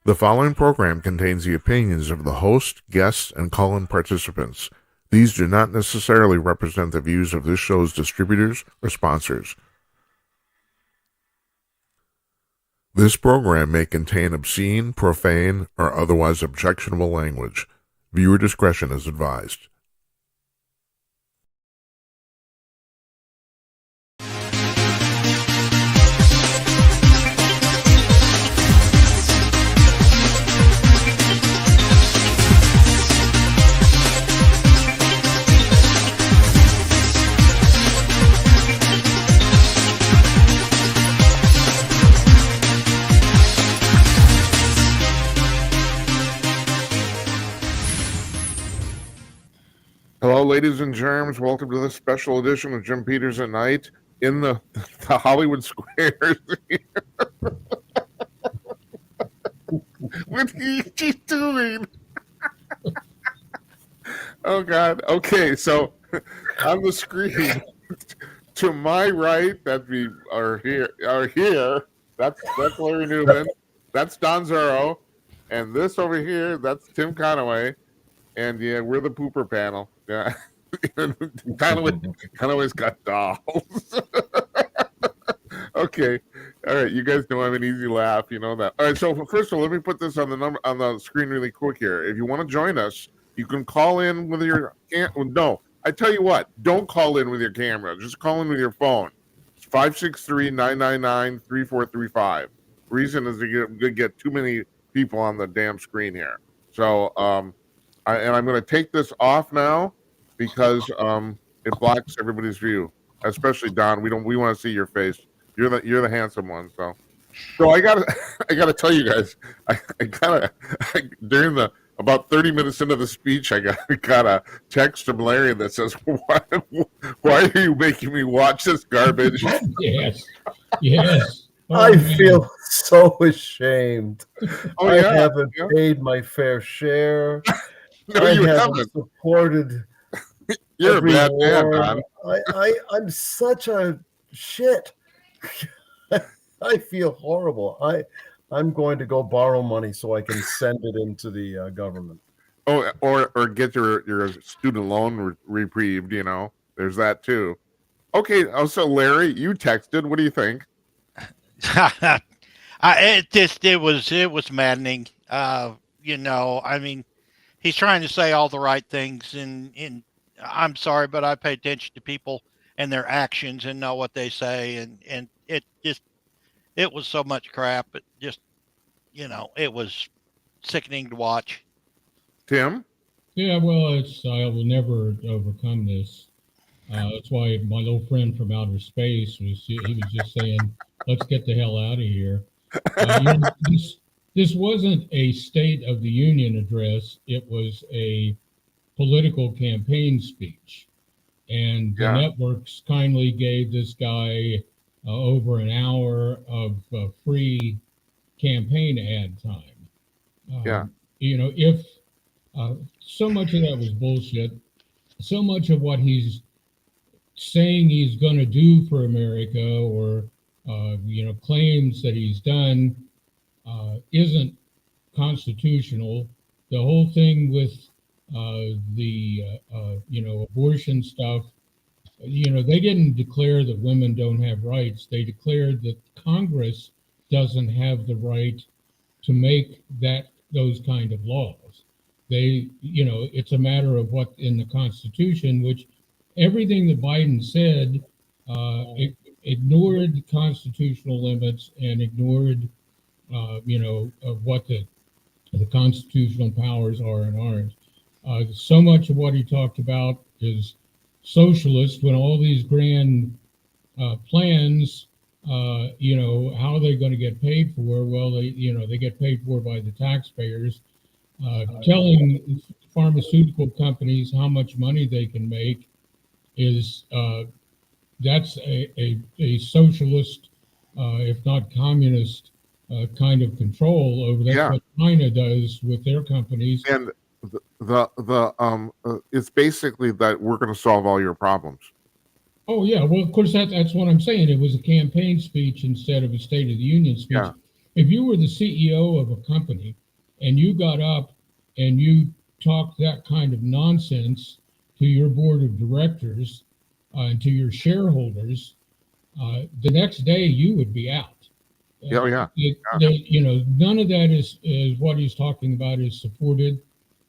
The following program contains the opinions of the host, guests, and call-in participants. These do not necessarily represent the views of this show's distributors or sponsors. This program may contain obscene, profane, or otherwise objectionable language. Viewer discretion is advised. Hello, ladies and germs. Welcome to this special edition of Jim Peters at Night in the Hollywood Squares. What are you doing? Oh, God. Okay, so on the screen, to my right, that we are here. That's Larry Newman. That's Don Zero. And this over here, that's Tim Conaway. And yeah, we're the pooper panel. Yeah. Conaway's got dolls. Okay. All right. You guys know I have an easy laugh. You know that. All right. So first of all, let me put this on the screen really quick here. If you want to join us, you can call in with your no. I tell you what, don't call in with your camera. Just call in with your phone. It's 563-999-3435. Reason is to get too many people on the damn screen here. So I'm going to take this off now because it blocks everybody's view, especially Don. We want to see your face. You're the handsome one. So I gotta tell you guys, during the about 30 minutes into the speech, I got a text from Larry that says, "Why are you making me watch this garbage?" Yes. I feel so ashamed. Oh, I yeah, haven't paid my fair share. No, I you haven't haven't. Supported. You're a every bad man, war. Don. I'm such a shit. I feel horrible. I'm going to go borrow money so I can send it into the government. Oh, or get your student loan reprieved. You know, there's that too. Okay. Also, Larry, you texted. What do you think? It was maddening. You know, I mean, he's trying to say all the right things, and I'm sorry, but I pay attention to people and their actions and know what they say, and it was so much crap. It just, you know, it was sickening to watch. Tim? Yeah, well, I will never overcome this. That's why my little friend from outer space he was just saying, "Let's get the hell out of here." This wasn't a State of the Union address. It was a political campaign speech. And the networks kindly gave this guy over an hour of free campaign ad time. You know, if so much of that was bullshit, so much of what he's saying he's going to do for America or, you know, claims that he's done isn't constitutional. The whole thing with you know, abortion stuff, you know, they didn't declare that women don't have rights. They declared that Congress doesn't have the right to make those kind of laws. You know, it's a matter of what in the Constitution, which everything that Biden said ignored constitutional limits and ignored, you know, of what the constitutional powers are and aren't. So much of what he talked about is socialist when all these grand plans, you know, how are they going to get paid for? Well, they get paid for by the taxpayers. Telling pharmaceutical companies how much money they can make is that's a socialist, if not communist, kind of control over that's what China does with their companies. And it's basically that we're going to solve all your problems. Oh yeah, well of course that's what I'm saying. It was a campaign speech instead of a State of the Union speech. if you were the CEO of a company and you got up and you talked that kind of nonsense to your board of directors and to your shareholders, the next day you would be out. Yeah, yeah. None of that is what he's talking about is supported.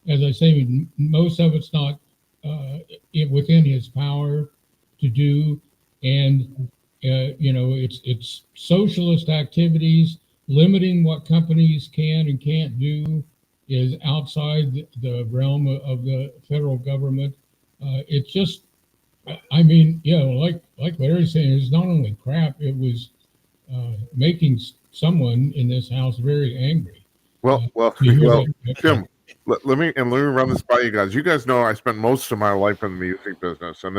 As I say, most of it's not within his power to do, and it's socialist activities. Limiting what companies can and can't do is outside the realm of the federal government. It's just, I mean, like Larry's saying, it's not only crap. It was making someone in this house very angry. Well, to hear well, that- Tim, let me run this by you guys. You guys know I spent most of my life in the music business, and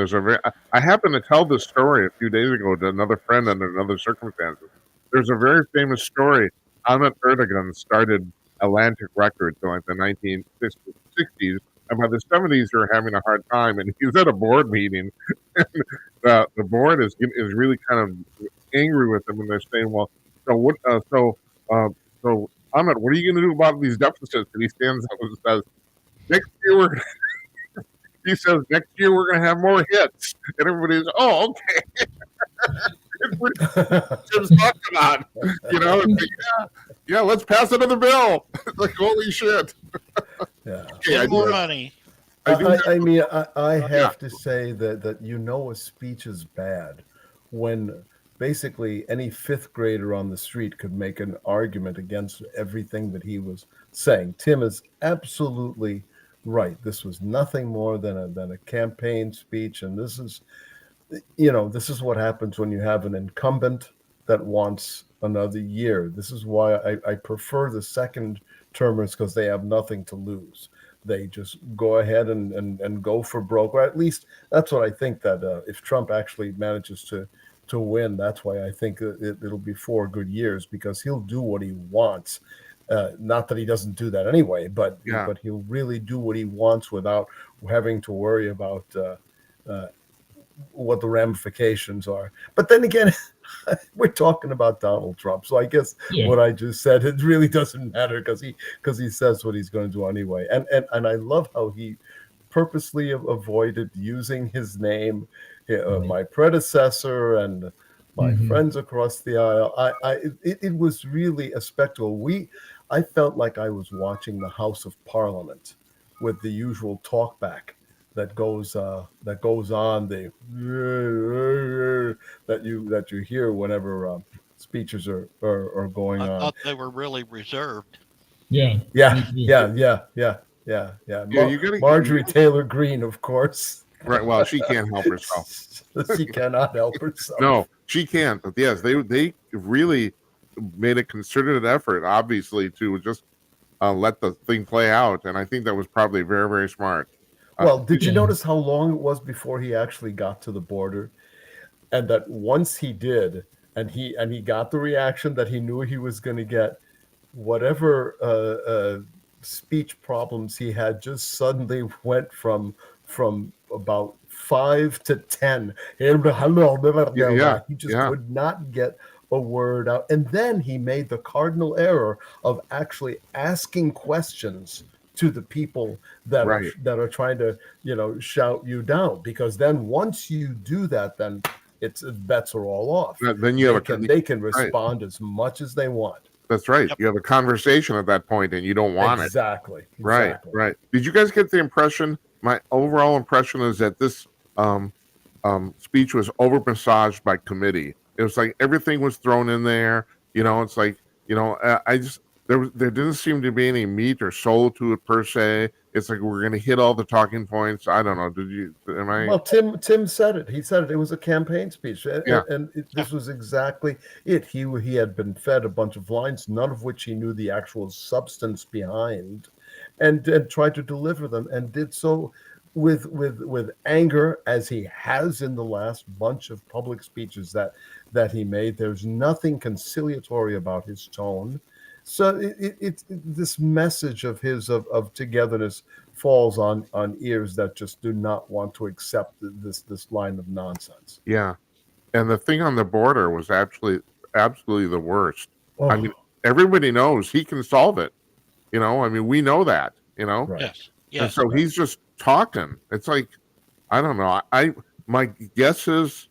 I happened to tell this story a few days ago to another friend under another circumstances. There's a very famous story. Ahmet Erdogan started Atlantic Records in like the 1960s, and by the 70s they were having a hard time, and he's at a board meeting, and the board is really kind of angry with him, and they're saying, "Well, so what? So Ahmed, what are you going to do about these deficits?" And he stands up and says, "Next year we're." He says, "Next year we're going to have more hits," and everybody's, "Oh, okay." It's what Tim's talking about, It's like, yeah, let's pass another bill. Like, holy shit! Yeah. Okay, I More do- money. I mean, I have Yeah. to say that a speech is bad when basically any fifth grader on the street could make an argument against everything that he was saying. Tim is absolutely right. This was nothing more than a campaign speech, and this is what happens when you have an incumbent that wants another year. This is why I prefer the second termers, because they have nothing to lose. They just go ahead and go for broke, or at least that's what I think, that if Trump actually manages to win, that's why I think it'll be 4 good years, because he'll do what he wants. Not that he doesn't do that anyway, but Yeah. but he'll really do what he wants without having to worry about what the ramifications are. But then again, we're talking about Donald Trump, so I guess Yeah. what I just said, it really doesn't matter, because he says what he's going to do anyway. And I love how he purposely avoided using his name, my predecessor and my Mhm. friends across the aisle. It was really a spectacle. I felt like I was watching the House of Parliament with the usual talkback that goes on, the that you hear whenever speeches are going I on. thought they were really reserved. Yeah. Yeah, me too. yeah. Yeah, you gotta- Marjorie Taylor Greene, of course. Right. Well, she can't help herself. She cannot help herself. No, she can't. But yes, they really made a concerted effort, obviously, to just let the thing play out, and I think that was probably very, very smart. Well, did you Yeah. notice how long it was before he actually got to the border? And that once he did, and he got the reaction that he knew he was going to get, whatever speech problems he had just suddenly went from about 5 to 10. He just Yeah. could not get a word out. And then he made the cardinal error of actually asking questions to the people that Right. are trying to shout you down, because then once you do that, then it's bets are all off. Then you have They can respond as much as they want. That's right. Yep. You have a conversation at that point, and you don't want it. Exactly. Right. Did you guys get the impression? My overall impression is that this speech was over massaged by committee. It was like everything was thrown in there. It's like I just there didn't seem to be any meat or soul to it per se. It's like we're going to hit all the talking points. I don't know. Am I? Well, Tim said it. He said it. It was a campaign speech, Yeah. and this was exactly it. He had been fed a bunch of lines, none of which he knew the actual substance behind, and tried to deliver them, and did so with anger, as he has in the last bunch of public speeches that he made. There's nothing conciliatory about his tone. So it's this message of his of togetherness falls on ears that just do not want to accept this line of nonsense. Yeah. And the thing on the border was actually absolutely the worst. Oh, I mean, everybody knows he can solve it. You know, I mean, we know that. You know, Right. Yes. and Yes. so he's just talking. It's like, I don't know. My guess is,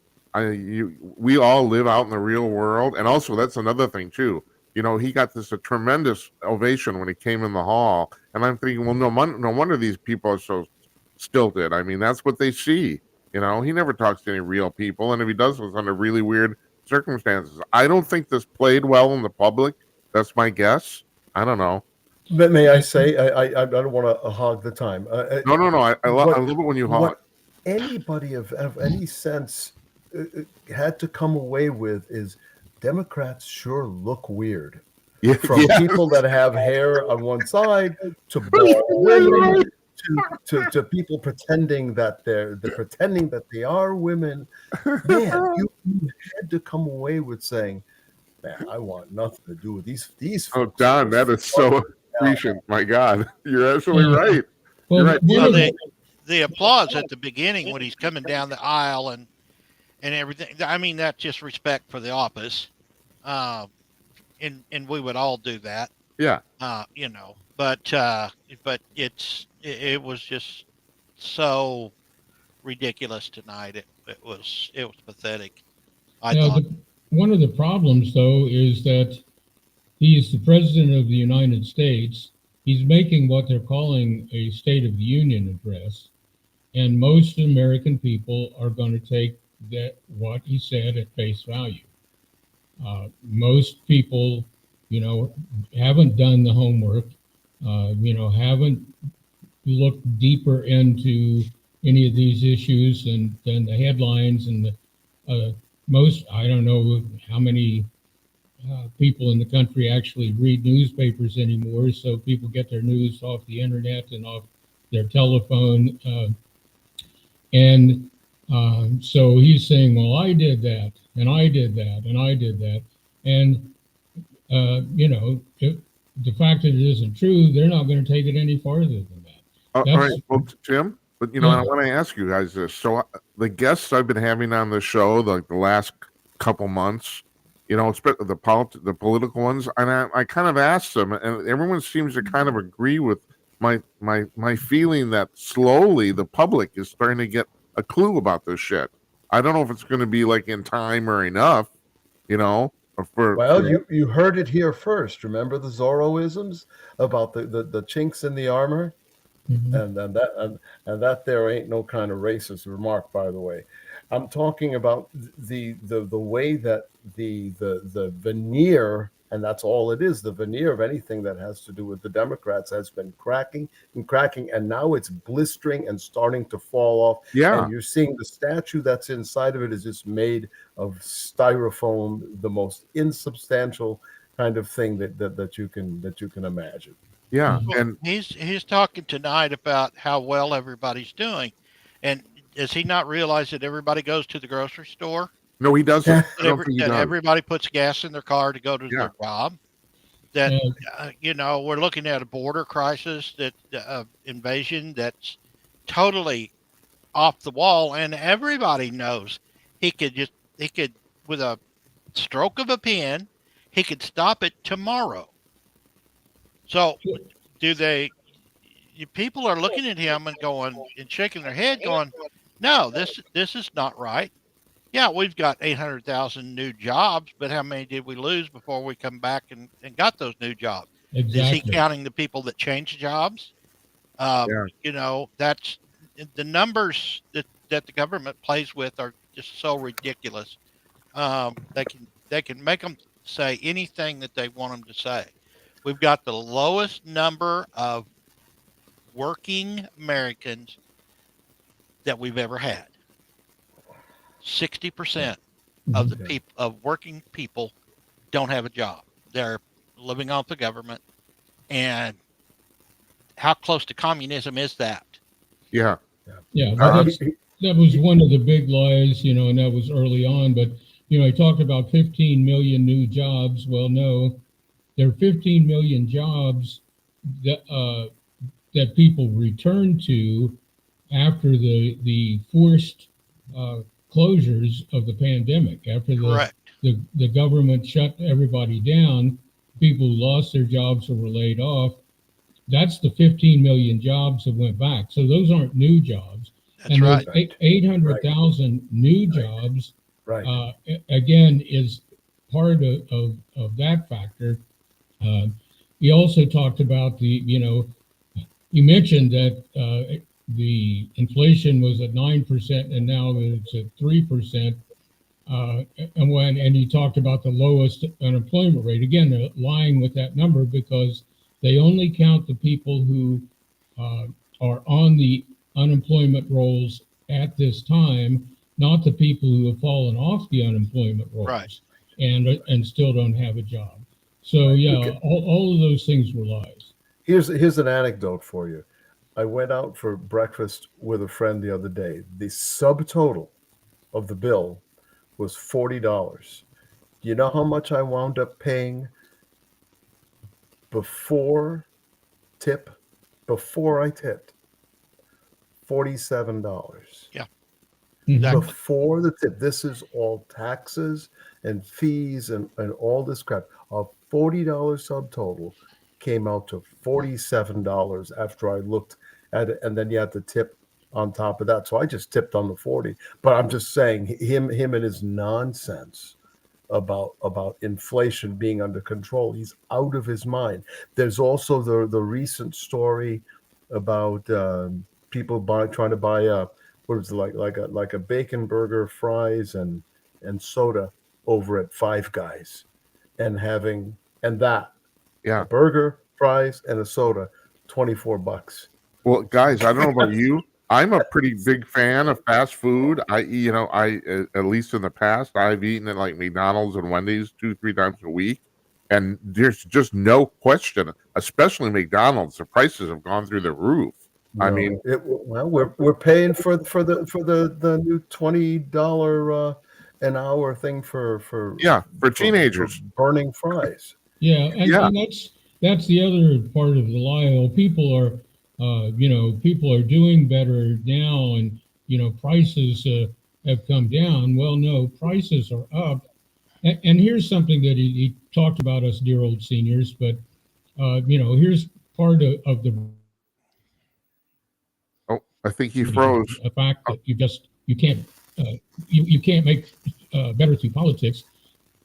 we all live out in the real world, and also that's another thing too. You know, he got a tremendous ovation when he came in the hall, and I'm thinking, well, no wonder these people are so stilted. I mean, that's what they see. You know, he never talks to any real people, and if he does, it's under really weird circumstances. I don't think this played well in the public. That's my guess. I don't know. May I say, I don't want to hog the time. No. I What- love it when you hog. What anybody of any sense had to come away with is Democrats sure look weird. Yeah, From yeah. people that have hair on one side to bald women to people pretending that they're pretending that they are women. Man, you had to come away with saying, "Man, I want nothing to do with these." Oh, folks. Don, that is so prescient. My God, you're absolutely right. Well, You're right. one Well, of the applause at the beginning when he's coming down the aisle and everything. I mean, that's just respect for the office. And we would all do that. Yeah, You know, but it was just so ridiculous tonight. It was pathetic. I Now, thought. one of the problems, though, is that he is the president of the United States. He's making what they're calling a State of the Union address, and most American people are going to take that what he said at face value. Most people, you know, haven't done the homework, you know, haven't looked deeper into any of these issues than the headlines and most, I don't know how many people in the country actually read newspapers anymore. So people get their news off the internet and off their telephone. So he's saying, well, I did that, and I did that, and I did that. And, you know, the fact that it isn't true, they're not going to take it any farther than that. all That's- right. Well, Tim, but you know, Yeah. I want to ask you guys this. So the guests I've been having on the show, like the last couple months, you know, especially the political ones, and I kind of asked them, and everyone seems to kind of agree with my feeling that slowly the public is starting to get a clue about this shit. I don't know if it's going to be like in time or enough, you know. Well, you heard it here first. Remember the Zorroisms about the chinks in the armor, Mhm. and that there ain't no kind of racist remark, by the way. I'm talking about the way that the veneer, and that's all it is, the veneer of anything that has to do with the Democrats has been cracking, and now it's blistering and starting to fall off. Yeah. And you're seeing the statue that's inside of it is just made of styrofoam, the most insubstantial kind of thing that you can imagine. Yeah, Well, and he's talking tonight about how well everybody's doing, and does he not realize that everybody goes to the grocery store? no, he doesn't. Yeah. I don't think he That does. everybody puts gas in their car to go to Yeah. their job. That Yeah. you know, we're looking at a border crisis, that invasion that's totally off the wall, and everybody knows he could with a stroke of a pen, he could stop it tomorrow. So people are looking at him and going and shaking their head going, no, this is not right. Yeah, we've got 800,000 new jobs, but how many did we lose before we come back and got those new jobs? Exactly. Is he counting the people that changed jobs? Yeah. You know, that's the numbers that the government plays with are just so ridiculous. They can make them say anything that they want them to say. We've got the lowest number of working Americans that we've ever had. 60% of the people of working people don't have a job. They're living off the government. And how close to communism is that? Yeah. Yeah, but Uh, that was one of the big lies, you know, and that was early on. But, you know, he talked about 15 million new jobs. Well, no, there are 15 million jobs that people return to after the forced closures of the pandemic, after Correct. the government shut everybody down. people who lost their jobs or were laid off, that's the 15 million jobs that went back. So those aren't new jobs. That's And right. those 800,000 new jobs, Right. again, is part of that factor. He also talked about you mentioned that the inflation was at 9% and now it's at 3%. And he talked about the lowest unemployment rate. Again, they're lying with that number because they only count the people who are on the unemployment rolls at this time, not the people who have fallen off the unemployment rolls Right. and still don't have a job. So yeah, all of those things were lies. Here's an anecdote for you. I went out for breakfast with a friend the other day. The subtotal of the bill was $40. Do you know how much I wound up paying before tip? Before I tipped, $47. Yeah. Mhm. Before the tip. This is all taxes and fees and all this crap. A $40 subtotal came out to $47 after I looked at it, and then you had to tip on top of that. So I just tipped on the 40. But I'm just saying, him and his nonsense about inflation being under control. He's out of his mind. There's also the recent story about people trying to buy what was it, like a bacon burger, fries, and soda over at Five Guys, and that Yeah. a burger, fries, and a soda, $24. Well, guys, I don't know about you. I'm a pretty big fan of fast food. I at least in the past, I've eaten at like McDonald's and Wendy's 2-3 times a week, and there's just no question, especially McDonald's, the prices have gone through the roof. I mean, we're paying for the new $20 an hour thing for teenagers. for burning fries. Yeah, and that's the other part of the lie. Well, people are doing better now, and prices have come down. Well, no, prices are up. And here's something that he talked about us dear old seniors, but here's part of the. Oh, I think he froze. The fact that you can't make better through politics.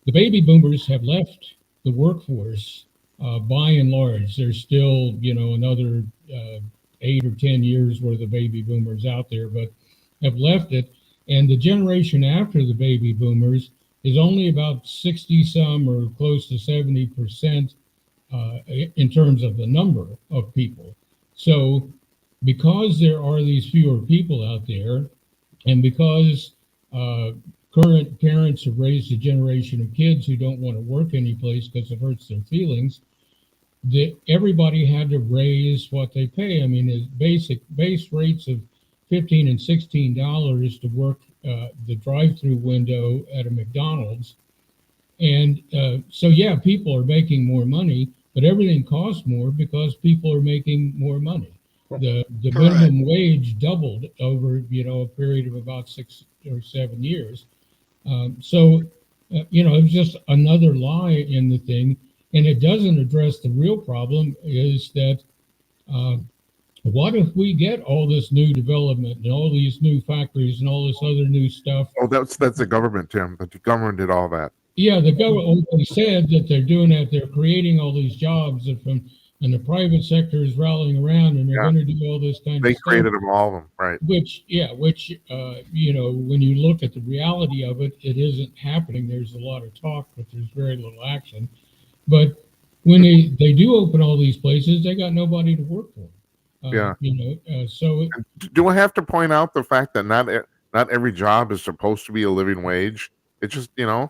The baby boomers have left the workforce. By and large, there's still another 8 or 10 years worth of baby boomers out there, but have left it. And the generation after the baby boomers is only about 60 some or close to 70% in terms of the number of people. So because there are these fewer people out there, and because current parents have raised a generation of kids who don't want to work anyplace because it hurts their feelings, that everybody had to raise what they pay. I mean, it's base rates of $15 and $16 to work the drive-through window at a McDonald's. And so, yeah, people are making more money, but everything costs more because people are making more money. The minimum wage doubled over, a period of about 6 or 7 years. It was just another lie in the thing. And it doesn't address the real problem is that what if we get all this new development and all these new factories and all this other new stuff? Oh, that's the government, Tim. The government did all that. Yeah, the government said that they're doing that. They're creating all these jobs and the private sector is rallying around and they're going to do all this kind of stuff. They created them, all of them, right? Which when you look at the reality of it, it isn't happening. There's a lot of talk, but there's very little action. But when they do open all these places, they got nobody to work for. Do I have to point out the fact that not every job is supposed to be a living wage? It's just, do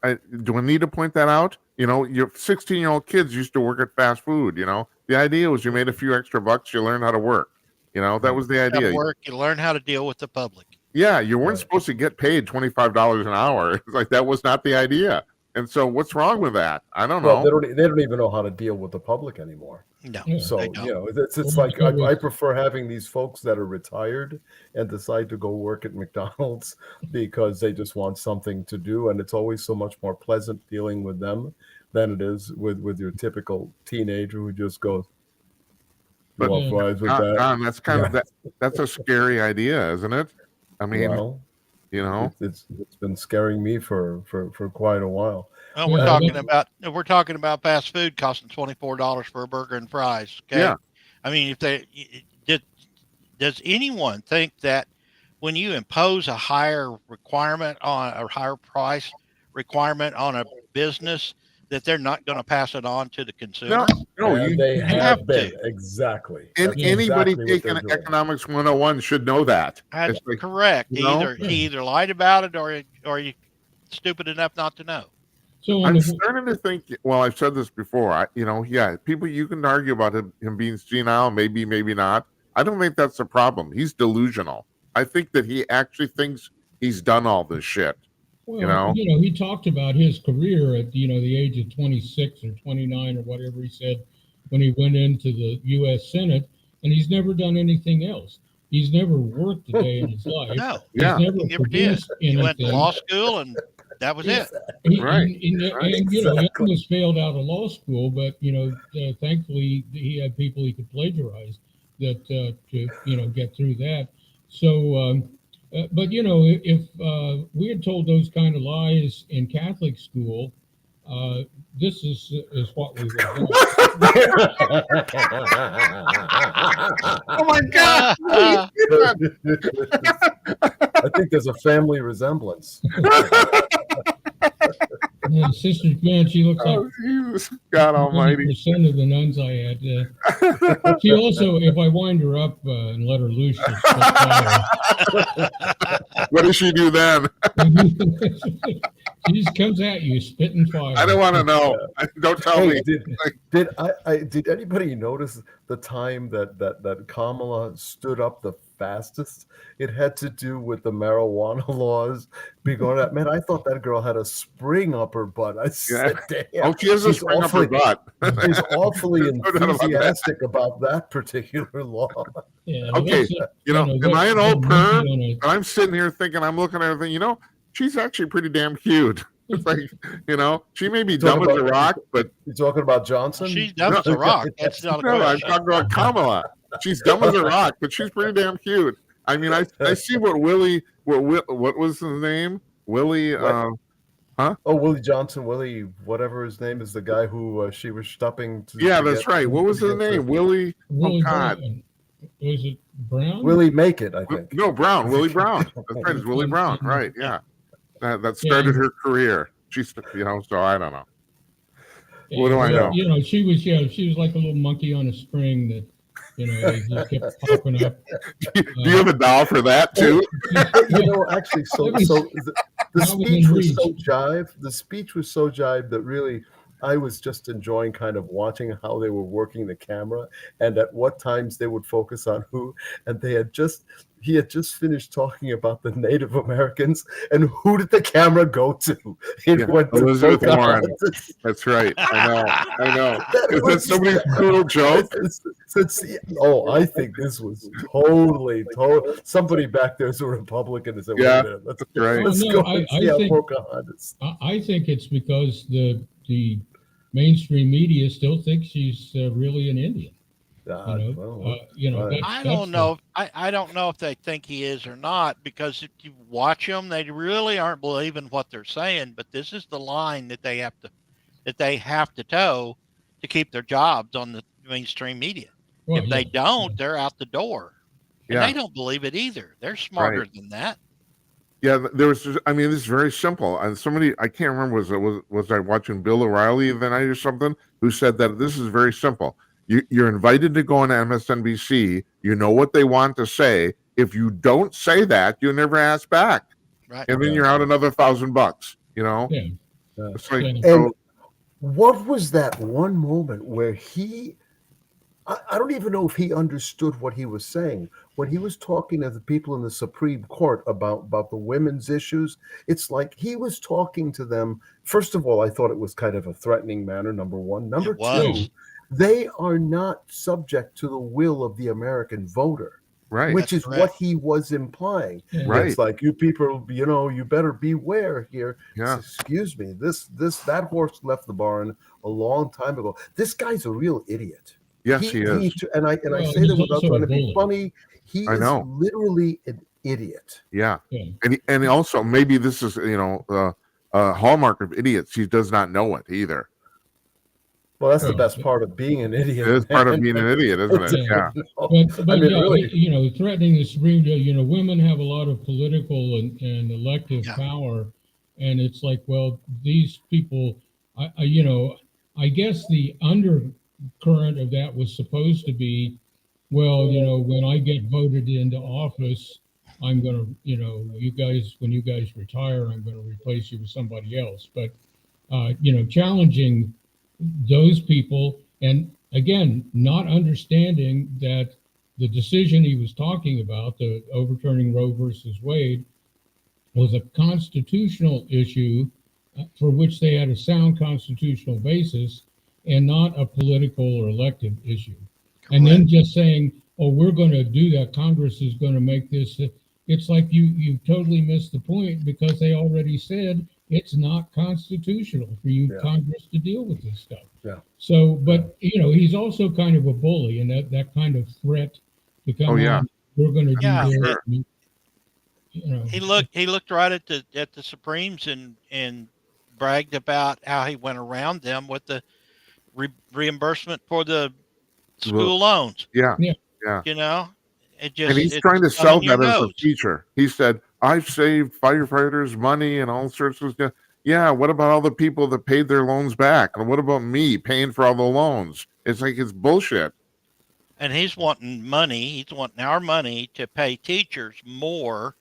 I need to point that out? Your 16-year-old kids used to work at fast food. The idea was you made a few extra bucks, you learned how to work. That was the idea. You learn how to deal with the public. Yeah, you weren't supposed to get paid $25 an hour. It's like that was not the idea. And so what's wrong with that? I don't Well, know. they don't even know how to deal with the public anymore. No, Yeah. So, they you don't. know, it's Well, like so I it's- prefer having these folks that are retired and decide to go work at McDonald's because they just want something to do. And it's always so much more pleasant dealing with them than it is with your typical teenager who just goes, "You But- want fries with that?" Don, that's kind of Yeah. that's a scary idea, isn't it? I mean, Well, you know, it's been scaring me for quite a while. Well, we're Yeah, talking about fast food costing $24 for a burger and fries. Okay. Yeah. I mean, does anyone think that when you impose a higher requirement on a higher price requirement on a business that they're not going to pass it on to the consumer? no, And you, they have have been to. exactly. and That's anybody exactly what taking they're doing. economics 101 should know that. That's It's like, correct. you know? He either lied about it or you stupid enough not to know. So on I'm the, starting to think. Well, I've said this before. People, you can argue about him being senile, maybe not. I don't think that's the problem. He's delusional. I think that he actually thinks he's done all this shit. well, he talked about his career at, the age of 26 or 29 or whatever he said when he went into the U.S. Senate, and he's never done anything else. He's never worked a day in his life. No, He's Yeah. never he never did. produced He went to anything. law school and that was it. Right. And, he almost failed out of law school, but thankfully he had people he could plagiarize that to get through that. So, but if we had told those kind of lies in Catholic school, this is what we would have done. Oh my God! I think there's a family resemblance. And Sister Joanne, she looks like Oh, Jesus, God Almighty! 90% of the nuns I had. She also, if I wind her up and let her loose, she'll spit fire. What does she do then? She just comes at you, spitting fire. I don't want to know. Don't tell Hey, me. did anybody notice the time that Kamala stood up the fastest? It had to do with the marijuana laws being going out. Man, I thought that girl had a spring up her butt. I said, damn. Oh, she has a she's spring up her butt. She's awfully No doubt about that. enthusiastic about that particular law. Yeah, Okay, that's, am I an old perv? on a- And I'm sitting here thinking, I'm looking at everything. She's actually pretty damn cute. It's like, she may be dumb as a rock, but You talking about Johnson? She's dumb as a rock. That's not a no, I'm question. talking about Kamala. She's dumb as a rock, but she's pretty damn cute. I mean, I see what was his name? Willie. Oh, Willie Johnson, Willie, whatever his name is, the guy who she was stopping. Yeah, that's right. What was his name? Willie. Willie God. Brown. Was it Brown? Willie Make It, I think. No, Brown. Willie Brown. That's right. It's Willie Brown. Right. Yeah. That started her career. She's, so I don't know. Yeah, What do I know? She was like a little monkey on a string that, it just kept popping up. Do you have a doll for that too? Actually, the that was speech in was reach. so jive. The speech was so jive that really I was just enjoying kind of watching how they were working the camera and at what times they would focus on who. And he had just finished talking about the Native Americans, and who did the camera go to? It went to Elizabeth Warren. Pocahontas. That's right. I know. That Is that was- somebody's cruel joke? I think this was totally. Somebody back there is a Republican and said, "Wait Yeah, a minute, let's right. let's Oh, go no, and I see how think- Pocahontas." I think it's because the mainstream media still thinks she's really an Indian. That's- I that's don't know. I don't know if they think he is or not, because if you watch them, they really aren't believing what they're saying. But this is the line that they have to toe to keep their jobs on the mainstream media. well, If they don't, they're out the door. And Yeah. they don't believe it either. They're smarter than that. Yeah, there was. This is very simple. And somebody, I can't remember, was I watching Bill O'Reilly the night or something, who said that this is very simple. You're invited to go on MSNBC. You know what they want to say. If you don't say that, you never ask back, Right. and then you're out another $1,000. Yeah. It's like, Yeah. so, And what was that one moment where I don't even know if he understood what he was saying. When he was talking to the people in the Supreme Court about the women's issues, it's like he was talking to them. First of all, I thought it was kind of a threatening manner, number one. Number It was. two, they are not subject to the will of the American voter, Right. which That's is what correct. he was implying. Yeah. Right. It's like, you people, you better beware here. Yeah. Excuse me, that horse left the barn a long time ago. This guy's a real idiot. Yes, he is. And I Well, say he's that without also trying a to be bully. funny. He I is know. literally an idiot. Yeah. Yeah. And also maybe this is, a hallmark of idiots. He does not know it either. Well, that's the Well, best part of being an idiot. It is part of man. being an idiot, isn't it? Yeah. But I mean, yeah, really. threatening the Supreme, women have a lot of political and elective Yeah. power, and it's like, well, these people, I guess the undercurrent of that was supposed to be, well, when I get voted into office, I'm gonna, when you guys retire, I'm gonna replace you with somebody else. But challenging those people, and again, not understanding that the decision he was talking about, the overturning Roe versus Wade, was a constitutional issue for which they had a sound constitutional basis and not a political or elective issue. And then just saying, oh, we're going to do that, Congress is going to make this, it's like you totally missed the point, because they already said it's not constitutional for you, Yeah. Congress, to deal with this stuff. Yeah. So, but he's also kind of a bully, and that kind of threat to come Oh, yeah. on, we're going to do Yeah, this. sure. He looked right at the Supremes and bragged about how he went around them with the reimbursement for the school loans. Yeah. Yeah. Yeah. It just, And he's it's trying to on sell your that as a nose. feature. He said, I've saved firefighters money and all sorts of stuff. Yeah, what about all the people that paid their loans back? And what about me paying for all the loans? It's like, it's bullshit. And he's wanting money. He's wanting our money to pay teachers more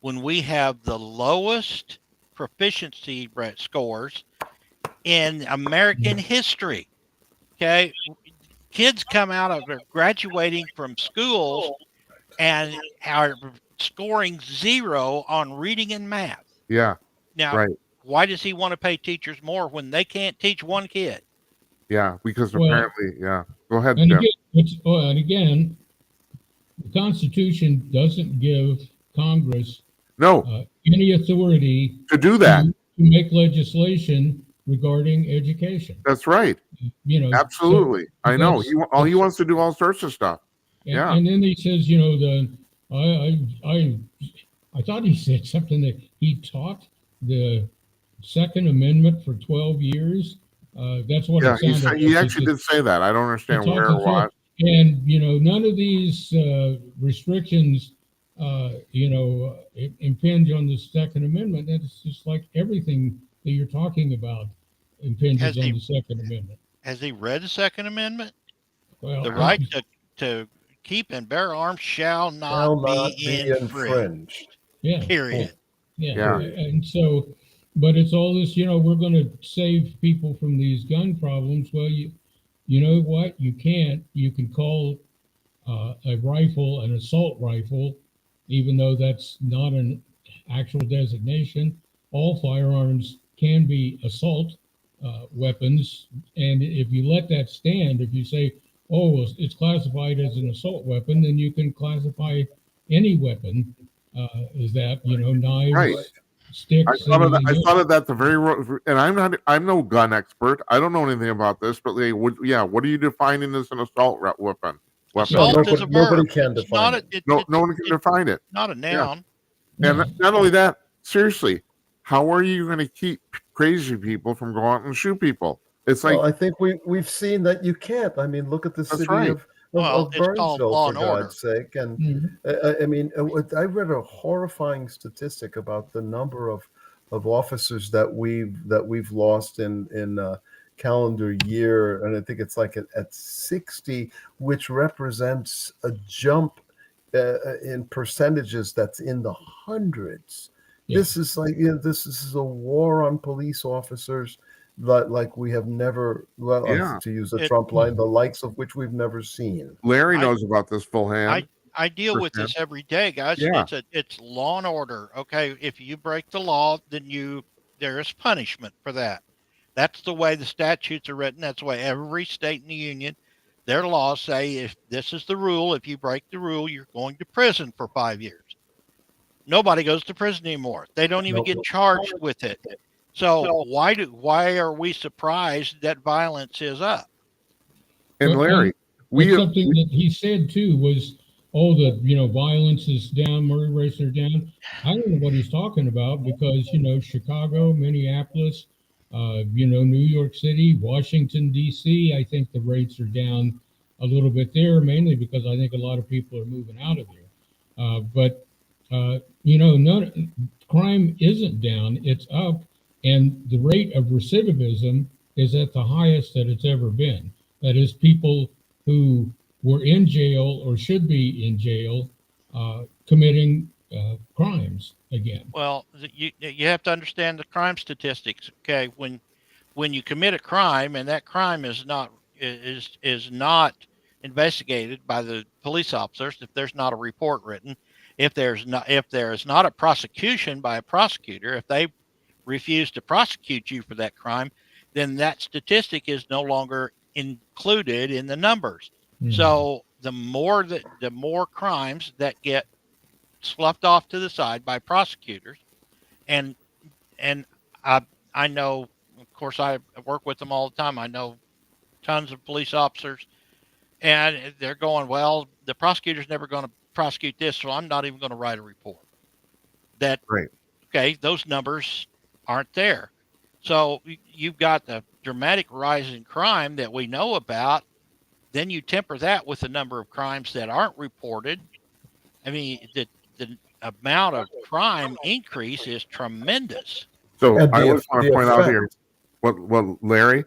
when we have the lowest proficiency scores in American history. Okay. Kids come out of graduating from schools and are scoring 0 on reading and math. Yeah. Now, Right. why does he want to pay teachers more when they can't teach one kid? Yeah. Because Well, apparently, yeah. Go ahead, And Jim. again, the Constitution doesn't give Congress No, any authority to do that. to make legislation regarding education. That's right. So- Absolutely. I know. that's- He wants to do all sorts of stuff. And, Yeah. and then he says, I thought he said something that he taught the Second Amendment for 12 years. That's what Yeah. it sounded like. He actually did say that. I don't understand He talked where or to what. And, none of these restrictions, impinge on the Second Amendment. And it's just like everything that you're talking about impinges Has on he- the Second Amendment. Has he read the Second Amendment? Well, The right to keep and bear arms shall Shall not not be be infringed. infringed. yeah. Period. Yeah. Yeah. And so, but it's all this, we're going to save people from these gun problems. Well, you know what? You can't. You can call a rifle an assault rifle, even though that's not an actual designation. All firearms can be assault weapons. And if you let that stand, if you say, oh, well, it's classified as an assault weapon, then you can classify any weapon as that, knives, Right. sticks. I thought of that. anything else. I thought of that and I'm no gun expert. I don't know anything about this, but what are you defining as an assault weapon? Assault Nobody- is a verb. nobody can It's define not it. No one can define it. not a noun. And No. not only that, seriously, how are you going to keep crazy people from going out and shoot people? It's like, Well, I think we've seen that you can't. I mean, look at the That's city right. of Well, of it's called Burnsville, law for and order. God's sake. And Mhm. I mean, I read a horrifying statistic about the number of officers that we've lost in calendar year, and I think it's like at 60, which represents a jump in percentages that's in the hundreds. Yeah. This is like this is a war on police officers. like we have never, well, Yeah. to use a It- Trump line, the likes of which we've never seen. Larry I- knows about this full hand. I deal with Firsthand. this every day, guys. Yeah. It's law and order. Okay, if you break the law, then there is punishment for that. That's the way the statutes are written. That's the way every state in the union, their laws say if this is the rule, if you break the rule, you're going to prison for 5 years. Nobody goes to prison anymore. They don't even Nope. get charged with it. So why are we surprised that violence is up? And Well, Larry, But we something that he said too was, oh, the violence is down, murder rates are down. I don't know what he's talking about because Chicago, Minneapolis, New York City, Washington D.C. I think the rates are down a little bit there, mainly because I think a lot of people are moving out of there. But crime isn't down; it's up, and the rate of recidivism is at the highest that it's ever been. That is, people who were in jail or should be in jail committing crimes again. Well, you have to understand the crime statistics. Okay, when you commit a crime and that crime is not investigated by the police officers, if there's not a report written, if there is not a prosecution by a prosecutor, if they refuse to prosecute you for that crime, then that statistic is no longer included in the numbers. Mhm. So the more crimes that get sloughed off to the side by prosecutors, and I know, of course, I work with them all the time. I know tons of police officers, and they're going, well, the prosecutor's never going to prosecute this, so I'm not even going to write a report. That Right. Okay, those numbers aren't there. So you've got the dramatic rise in crime that we know about. Then you temper that with the number of crimes that aren't reported. I mean, the amount of crime increase is tremendous. So And I the- just want the to point out effect- here, what Larry,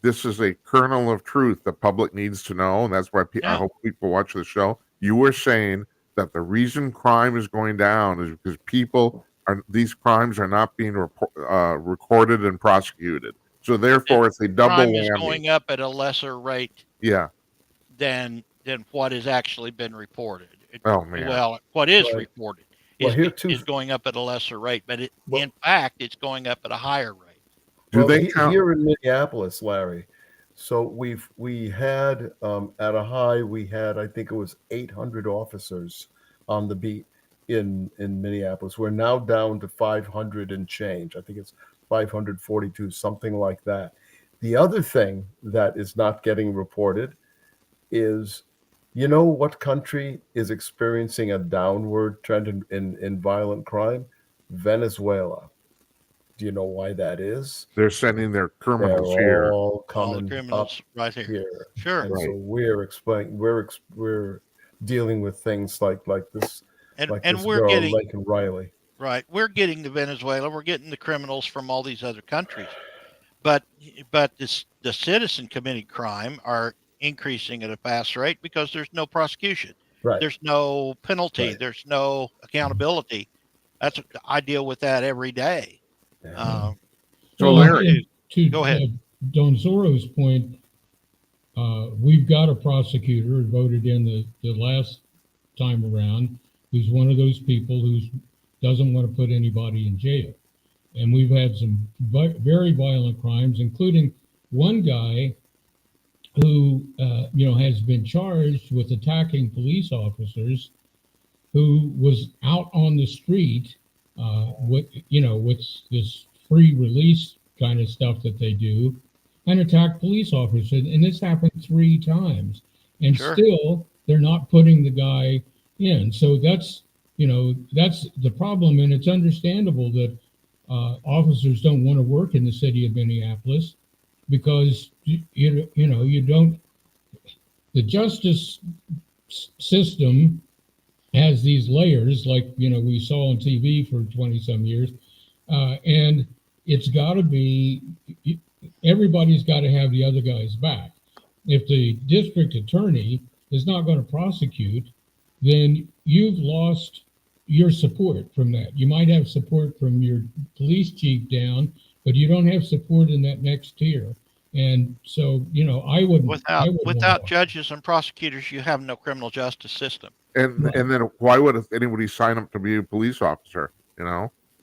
this is a kernel of truth the public needs to know, and that's why I Yeah. hope people watch the show. You were saying that the reason crime is going down is because these crimes are not being recorded and prosecuted. So therefore, it's a double Crime is whammy. going up at a lesser rate Yeah. than what has actually been reported. Oh man. Well, what is Right. reported Well, is, here too- is going up at a lesser rate, but Well- in fact, it's going up at a higher rate. Do Well, they count? here in Minneapolis, Larry? So we had at a high, we had, I think it was 800 officers on the beat in Minneapolis. We're now down to 500 and change. I think it's 542, something like that. The other thing that is not getting reported is, what country is experiencing a downward trend in violent crime? Venezuela. Do you know why that is? They're sending their criminals They're here. all All coming the criminals right here. here. Sure. And Right. so we're dealing with things like this, And like and this we're girl, getting Lincoln Riley. right. We're getting to Venezuela. We're getting the criminals from all these other countries. But the citizen committing crime are increasing at a fast rate because there's no prosecution. Right. There's no penalty. Right. There's no accountability. I deal with that every day. So Well, Larry, to Go ahead. Don Zorro's point, we've got a prosecutor who voted in the last time around who's one of those people who doesn't want to put anybody in jail. And we've had some very violent crimes, including one guy who, has been charged with attacking police officers, who was out on the street with this free release kind of stuff that they do, and attacked police officers. And this happened 3 times, and Sure. still they're not putting the guy in. So that's the problem, and it's understandable that officers don't want to work in the city of Minneapolis because you don't. The justice system has these layers, like we saw on TV for 20 some years, and it's got to be, everybody's got to have the other guy's back. If the district attorney is not going to prosecute, then you've lost your support from that. You might have support from your police chief down, but you don't have support in that next tier. And so, I would Without want, judges and prosecutors, you have no criminal justice system. And Right. and then why would anybody sign up to be a police officer?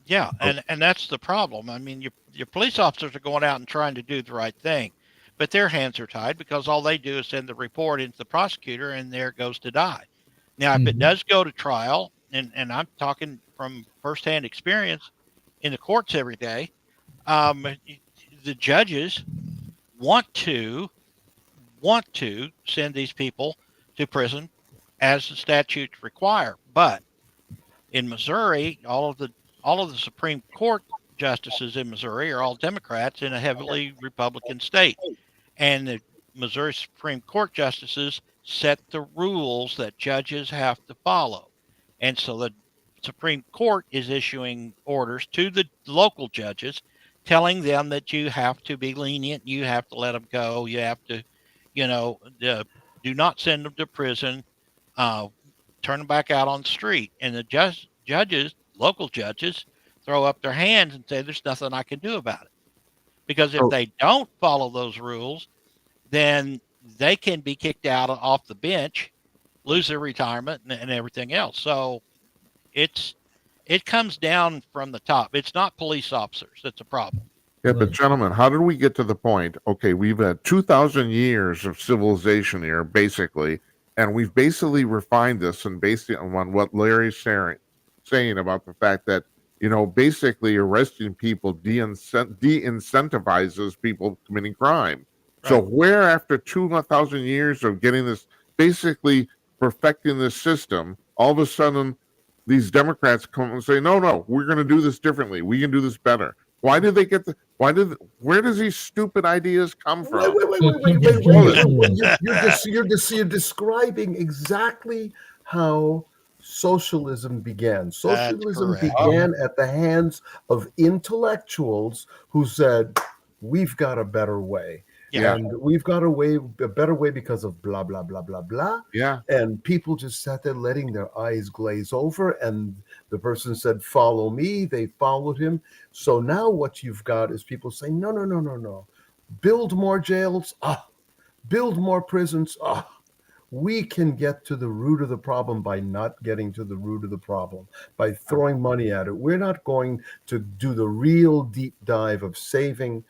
Yeah, Oh. and that's the problem. I mean, your police officers are going out and trying to do the right thing, but their hands are tied because all they do is send the report into the prosecutor, and there it goes to die. Now, if it Mhm. does go to trial, and I'm talking from firsthand experience in the courts every day, the judges want to send these people to prison as the statutes require, but in Missouri, all of the Supreme Court justices in Missouri are all Democrats in a heavily Republican state. And the Missouri Supreme Court justices set the rules that judges have to follow. And so the Supreme Court is issuing orders to the local judges telling them that you have to be lenient, you have to let them go, you have to, do not send them to prison, uh, turn them back out on the street. And the judges, local judges, throw up their hands and say, there's nothing I can do about it. Because if So- they don't follow those rules, then they can be kicked out off the bench, lose their retirement and everything else. So it comes down from the top. It's not police officers that's a problem. Yeah, but Right. gentlemen, how did we get to the point? Okay, we've had 2,000 years of civilization here, basically, and we've basically refined this and based it on what Larry's saying about the fact that, basically arresting people de-incentivizes people committing crime. So Right. where after 2,000 years of getting this, basically perfecting this system, all of a sudden these Democrats come and say, no, we're going to do this differently. We can do this better. Why did they get where does these stupid ideas come from? You're describing exactly how socialism began. Socialism correct. began at the hands of intellectuals who said, we've got a better way. Yeah. And we've got a better way because of blah, blah, blah, blah, blah. Yeah. And people just sat there letting their eyes glaze over. And the person said, follow me. They followed him. So now what you've got is people saying, no. Build more jails. Build more prisons. We can get to the root of the problem by not getting to the root of the problem, by throwing money at it. We're not going to do the real deep dive of saving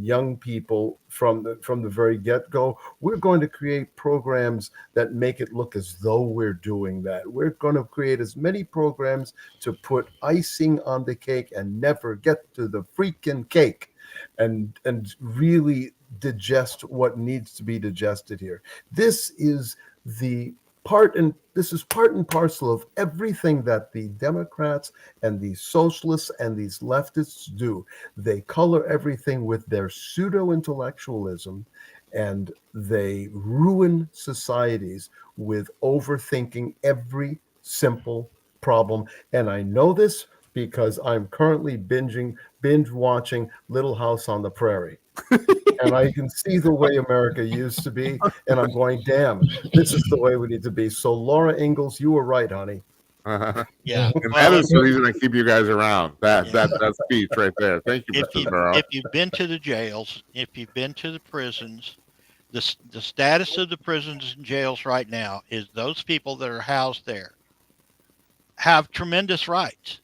young people from the very get-go. We're going to create programs that make it look as though we're doing that. We're going to create as many programs to put icing on the cake and never get to the freaking cake, and really digest what needs to be digested here. This is part and parcel of everything that the Democrats and the socialists and these leftists do. They color everything with their pseudo-intellectualism, and they ruin societies with overthinking every simple problem. And I know this because I'm currently binge watching Little House on the Prairie. And I can see the way America used to be, and I'm going, damn, this is the way we need to be. So Laura Ingalls, you were right, honey. Yeah. And that is the reason I keep you guys around. That speech right there. Thank you, Mr. Burrow. If you've been to the jails, if you've been to the prisons, the status of the prisons and jails right now is those people that are housed there have tremendous rights.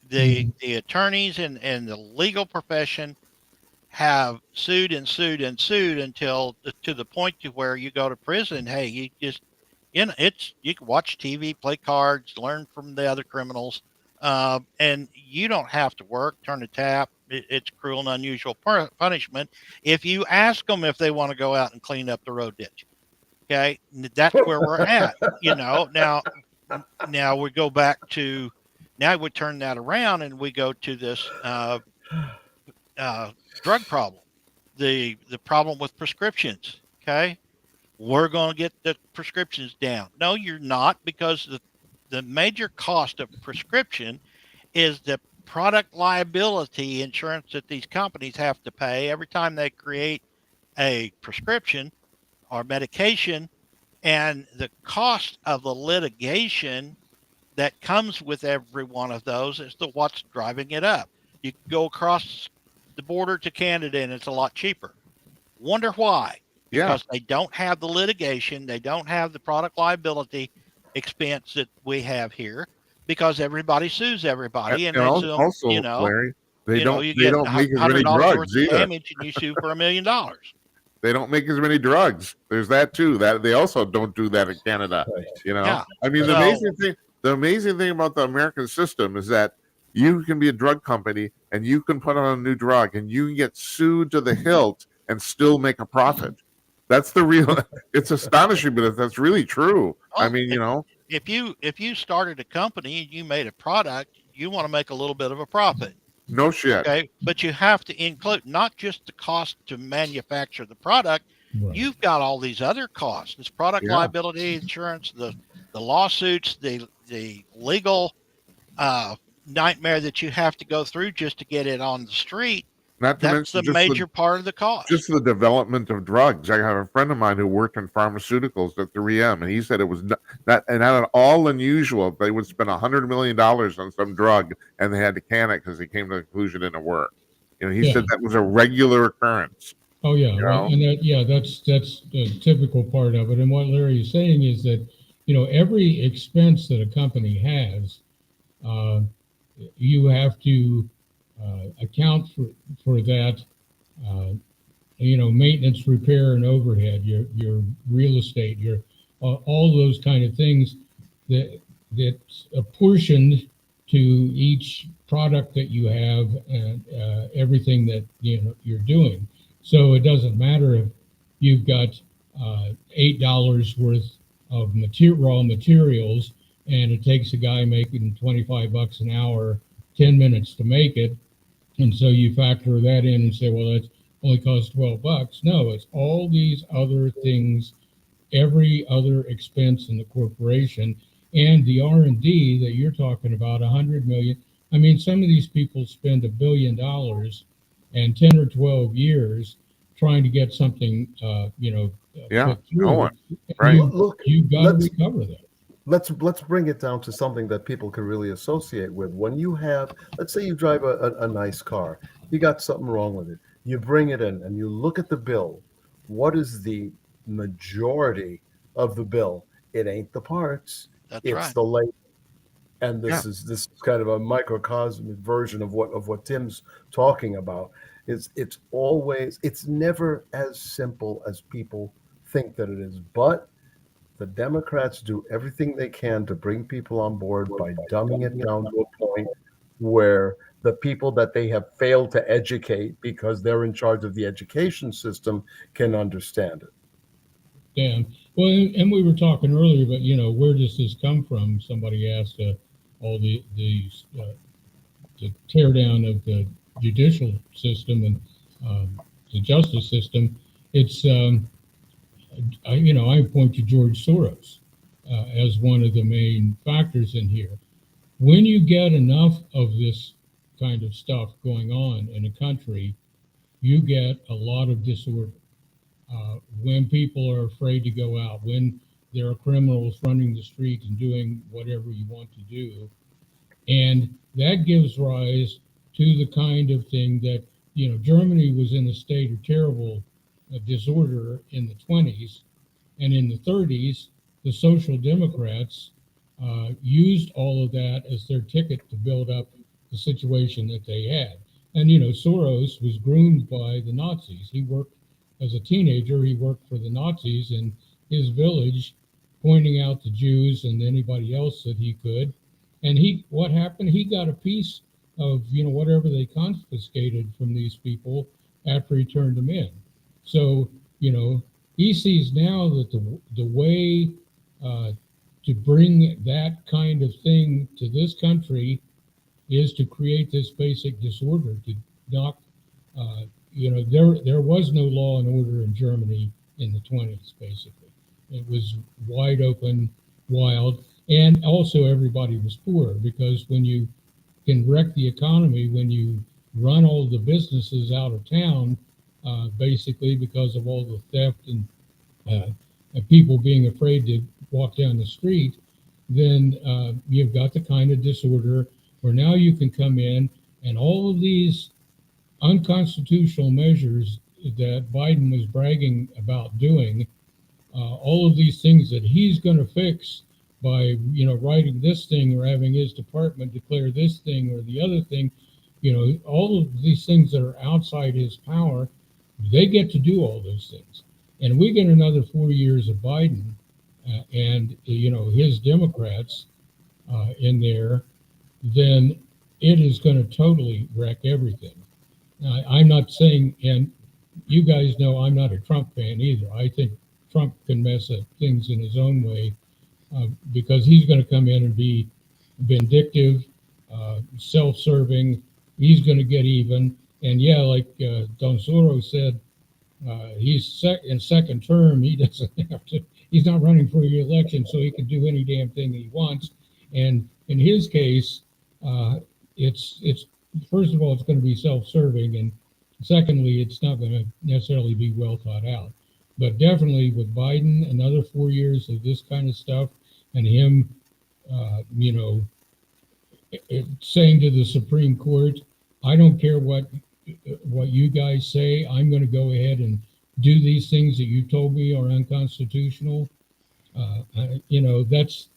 The attorneys and the legal profession have sued until to the point to where you go to prison. Hey, you just, you can watch TV, play cards, learn from the other criminals, and you don't have to work, turn the tap. It's cruel and unusual punishment. If you ask them if they want to go out and clean up the road ditch, okay, that's where we're at. Now we go back to, now we turn that around and we go to this drug problem, the problem with prescriptions. Okay, we're going to get the prescriptions down. No, you're not, because the major cost of prescription is the product liability insurance that these companies have to pay every time they create a prescription or medication, and the cost of the litigation that comes with every one of those is what's driving it up. You go across the border to Canada and it's a lot cheaper. Wonder why? Yeah. Because they don't have the litigation, they don't have the product liability expense that we have here, because everybody sues everybody, and they sue them, also, you know. Larry, they You know, don't you they get don't make as many $100 worth drugs of either. damage, and you sue for $1 million. They don't make as many drugs. There's that too. That they also don't do that in Canada. Right. You know, Yeah. I mean, So- the amazing thing about the American system is that you can be a drug company and you can put on a new drug and you can get sued to the hilt and still make a profit. That's the real. It's astonishing, but that's really true. I mean, you know, If you started a company and you made a product, you want to make a little bit of a profit. no shit. Okay. But you have to include not just the cost to manufacture the product. Right. You've got all these other costs. This product Yeah. liability insurance, the lawsuits, the legal nightmare that you have to go through just to get it on the street. Not to That's mention the major part of the cost. just the development of drugs. I have a friend of mine who worked in pharmaceuticals at 3M, and he said it was not at all unusual. They would spend $100 million on some drug, and they had to can it because they came to the conclusion it didn't work. You know, he Yeah. said that was a regular occurrence. Oh, yeah. You Well, know? and that's the typical part of it. And what Larry is saying is that, you know, every expense that a company has, you have to account for that, you know, maintenance, repair, and overhead, your real estate, your all those kind of things that's apportioned to each product that you have and everything that you're doing. So it doesn't matter if you've got $8 worth of raw materials, and it takes a guy making $25 an hour, 10 minutes to make it. And so you factor that in and say, well, that only costs $12. No, it's all these other things, every other expense in the corporation, and the R&D that you're talking about, 100 million. I mean, some of these people spend $1 billion and 10 or 12 years trying to get something, Yeah, put through. going, right. Look, You've got to let's- recover that. let's bring it down to something that people can really associate with. When you have, let's say you drive a nice car, you got something wrong with it, you bring it in and you look at the bill. What is the majority of the bill? It ain't the parts, That's it's right. the labor. And this Yeah. is kind of a microcosmic version of what Tim's talking about. It's never as simple as people think that it is. But the Democrats do everything they can to bring people on board by dumbing it down to a point where the people that they have failed to educate because they're in charge of the education system can understand it. Yeah. Well, and we were talking earlier, but where does this come from? Somebody asked all the tear down of the judicial system and the justice system. It's I point to George Soros as one of the main factors in here. When you get enough of this kind of stuff going on in a country, you get a lot of disorder. When people are afraid to go out, when there are criminals running the street and doing whatever you want to do. And that gives rise to the kind of thing that, Germany was in a state of terrible disorder in the 20s. And in the 30s, the Social Democrats used all of that as their ticket to build up the situation that they had. And, Soros was groomed by the Nazis. He worked as a teenager, he worked for the Nazis in his village, pointing out the Jews and anybody else that he could. And what happened? He got a piece of, whatever they confiscated from these people after he turned them in. So, he sees now that the way to bring that kind of thing to this country is to create this basic disorder, to knock, there was no law and order in Germany in the 20s, basically. It was wide open, wild, and also everybody was poor, because when you can wreck the economy, when you run all the businesses out of town, basically because of all the theft and people being afraid to walk down the street, then you've got the kind of disorder where now you can come in and all of these unconstitutional measures that Biden was bragging about doing, all of these things that he's going to fix by, writing this thing or having his department declare this thing or the other thing, all of these things that are outside his power, they get to do all those things. And we get another 4 years of Biden and, his Democrats in there, then it is going to totally wreck everything. I'm not saying, and you guys know I'm not a Trump fan either. I think Trump can mess up things in his own way because he's going to come in and be vindictive, self-serving. He's going to get even. And yeah, like Don Soro said, he's in second term. He doesn't have to. He's not running for re-election, so he can do any damn thing he wants. And in his case, it's first of all, it's going to be self-serving, and secondly, it's not going to necessarily be well thought out. But definitely with Biden, another 4 years of this kind of stuff, and him, saying to the Supreme Court, I don't care what you guys say. I'm going to go ahead and do these things that you told me are unconstitutional. That's.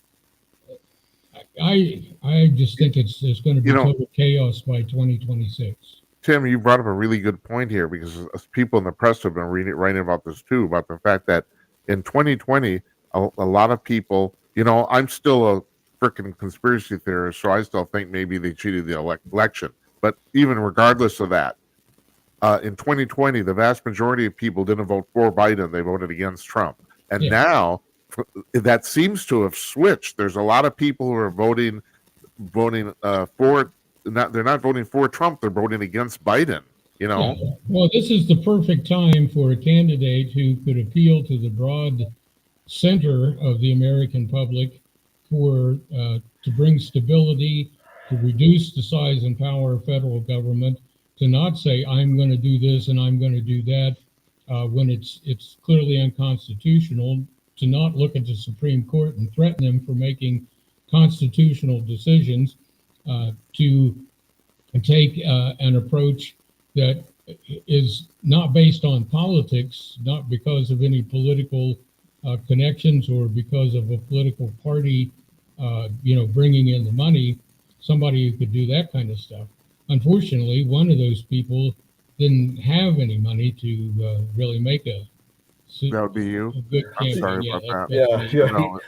I just think it's going to be total chaos by 2026. Tim, you brought up a really good point here because people in the press have been writing about this too, about the fact that in 2020, a lot of people, I'm still a freaking conspiracy theorist, so I still think maybe they cheated the election. But even regardless of that, in 2020, the vast majority of people didn't vote for Biden; they voted against Trump. And now that seems to have switched. There's a lot of people who are voting for. They're not voting for Trump. They're voting against Biden. Yeah. Well, this is the perfect time for a candidate who could appeal to the broad center of the American public to bring stability, to reduce the size and power of federal government, to not say I'm going to do this and I'm going to do that when it's clearly unconstitutional, to not look at the Supreme Court and threaten them for making constitutional decisions. To take an approach that is not based on politics, not because of any political connections or because of a political party, bringing in the money, somebody who could do that kind of stuff. Unfortunately, one of those people didn't have any money to really make a that would be you. I'm sorry about that. Yeah.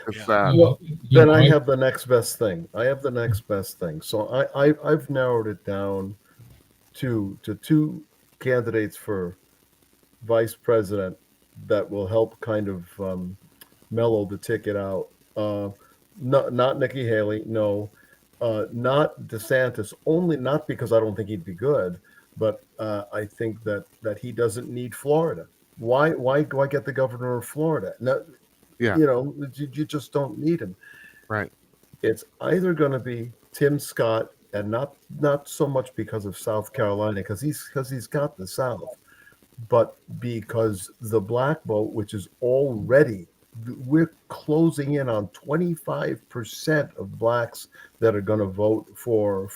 It's sad. Well, then I have the next best thing. So I've narrowed it down to two candidates for vice president that will help kind of mellow the ticket out. Not Nikki Haley, no. Not DeSantis, only not because I don't think he'd be good, but I think that he doesn't need Florida. Why get the governor of Florida? No, you just don't need him. Right. It's either going to be Tim Scott, and not so much because of South Carolina, because he's got the South, but because the black vote, which is already, we're closing in on 25% of blacks that are going to vote for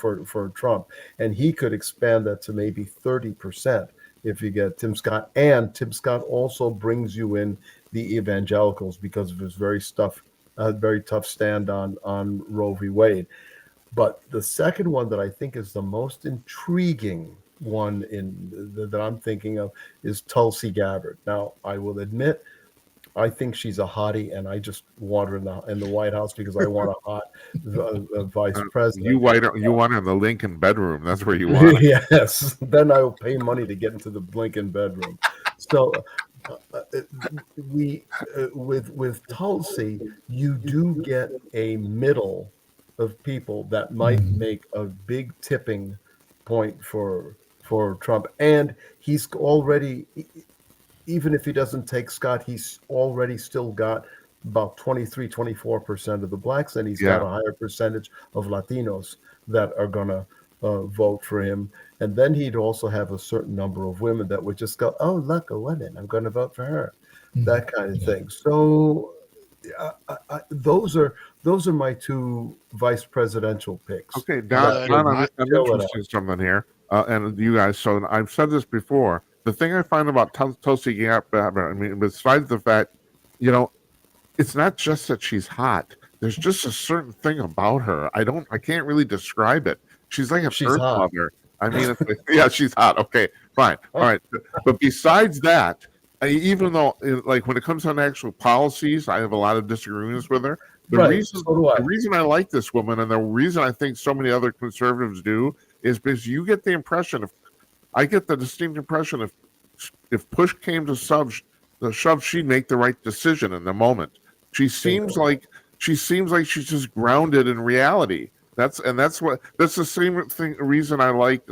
Trump, and he could expand that to maybe 30%. If you get Tim Scott, and Tim Scott also brings you in the evangelicals because of his very tough stand on Roe v. Wade. But the second one that I think is the most intriguing one that I'm thinking of is Tulsi Gabbard. Now, I will admit, I think she's a hottie, and I just want her in the White House because I want a hot vice president. You want her in the Lincoln bedroom. That's where you want her. Yes. Then I will pay money to get into the Lincoln bedroom. So with Tulsi, you do get a middle of people that might make a big tipping point for Trump, and he's already. Even if he doesn't take Scott, he's already still got about 24% of the blacks, and he's got a higher percentage of Latinos that are going to vote for him. And then he'd also have a certain number of women that would just go, oh, look, a woman, I'm going to vote for her, that kind of thing. So those are my two vice presidential picks. Okay, Don, I'm interested in something here. and you guys. So I've said this before. The thing I find about Tulsi Gabbard, I mean, besides the fact, you know, it's not just that she's hot. There's just a certain thing about her. I can't really describe it. She's like an She's earth hot. mother. I mean, it's like, yeah, she's hot. Okay, fine, all right. But besides that, even though, like, when it comes on actual policies, I have a lot of disagreements with her. The Right, reason, so do I. the reason I like this woman, and the reason I think so many other conservatives do, is because you get the impression I get the distinct impression if push came to shove, she'd make the right decision in the moment. She seems like she's just grounded in reality. That's the same thing. Reason I like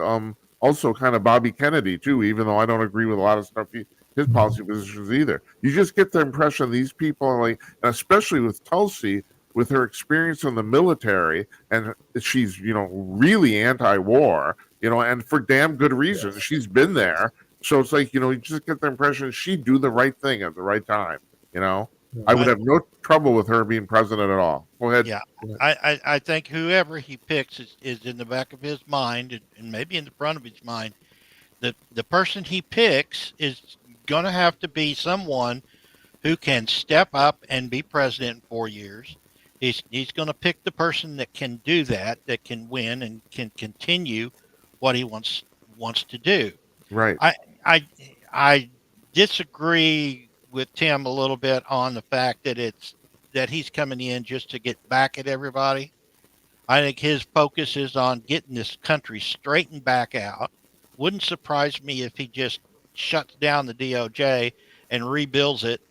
also kind of Bobby Kennedy too, even though I don't agree with a lot of stuff his policy positions either. You just get the impression these people are like, and especially with Tulsi, with her experience in the military, and she's really anti-war, and for damn good reason. She's been there, so it's like you just get the impression she'd do the right thing at the right time. I would have no trouble with her being president at all. Go ahead. Yeah, I think whoever he picks is in the back of his mind and maybe in the front of his mind. The person he picks is going to have to be someone who can step up and be president in 4 years. He's going to pick the person that can do that can win and can continue what he wants to do. Right. I disagree with Tim a little bit on the fact that he's coming in just to get back at everybody. I think his focus is on getting this country straightened back out. Wouldn't surprise me if he just shuts down the DOJ and rebuilds it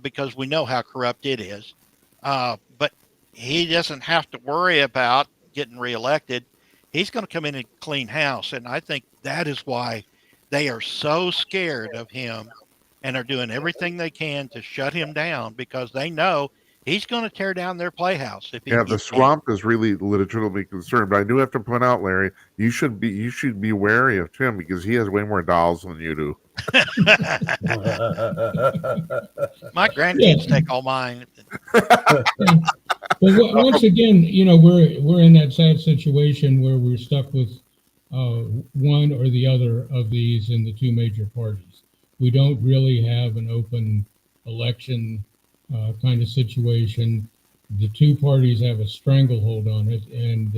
because we know how corrupt it is. But he doesn't have to worry about getting reelected. He's going to come in and clean house. And I think that is why they are so scared of him and are doing everything they can to shut him down because they know he's going to tear down their playhouse. The swamp is really legitimately concerned. But I do have to point out, Larry, you should be wary of Tim because he has way more dolls than you do. My grandkids take all mine. But once again, we're in that sad situation where we're stuck with one or the other of these in the two major parties. We don't really have an open election kind of situation. The two parties have a stranglehold on it, and